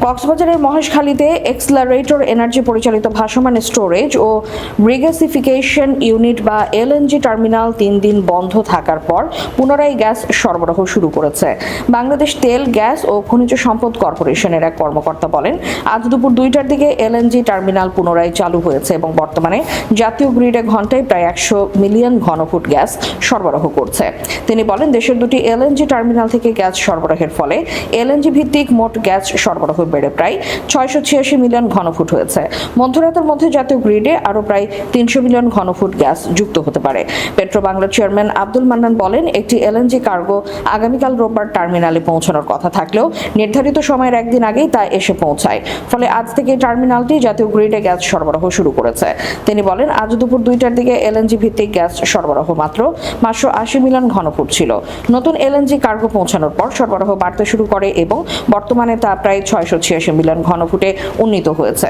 কক্সবাজারের মহেশখালীতে এক্সলারেটর এনার্জি পরিচালিত ভাসমান স্টোরেজ ও রিগ্যাসিফিকেশন ইউনিট বা এলএনজি টার্মিনাল 3 দিন বন্ধ থাকার পর পুনরায় গ্যাস সরবরাহ শুরু করেছে। বাংলাদেশ তেল, গ্যাস ও খনিজ সম্পদ কর্পোরেশনের এক কর্মকর্তা বলেন, আজ দুপুর 2টার দিকে এলএনজি টার্মিনাল পুনরায় চালু হয়েছে এবং বর্তমানে জাতীয় গ্রিডে ঘন্টায় প্রায় 100 মিলিয়ন ঘনফুট গ্যাস সরবরাহ করছে। তিনি বলেন, দেশের দুটি এলএনজি টার্মিনাল থেকে গ্যাস সরবরাহের ফলে এলএনজি ভিত্তিক মোট গ্যাস সরবরাহ বেড়ে প্রায় 686 মিলিয়ন ঘনফুট হয়েছে। মধ্যরাতের মধ্যে জাতীয় গ্রিডে আরও প্রায় 300 মিলিয়ন ঘনফুট গ্যাস যুক্ত হতে পারে। পেট্রো বাংলার চেয়ারম্যান আব্দুল মান্নান বলেন, একটি এলএনজি কার্গো আগামীকাল রোববার টার্মিনালে পৌঁছানোর কথা থাকলেও নির্ধারিত সময়ের একদিন আগেই তা এসে পৌঁছায়। ফলে আজ থেকে টার্মিনালটি জাতীয় গ্রিডে গ্যাস সরবরাহ শুরু করেছে। তিনি বলেন, আজ দুপুর 2টার দিকে এলএনজি ভিত্তিক গ্যাস সরবরাহ মাত্র 580 মিলিয়ন ঘনফুট ছিল। নতুন এলএনজি কার্গো পৌঁছানোর পর সরবরাহ বাড়তে শুরু করে এবং বর্তমানে তা প্রায় 686 মিলিয়ন ঘনফুটে উন্নীত হয়েছে।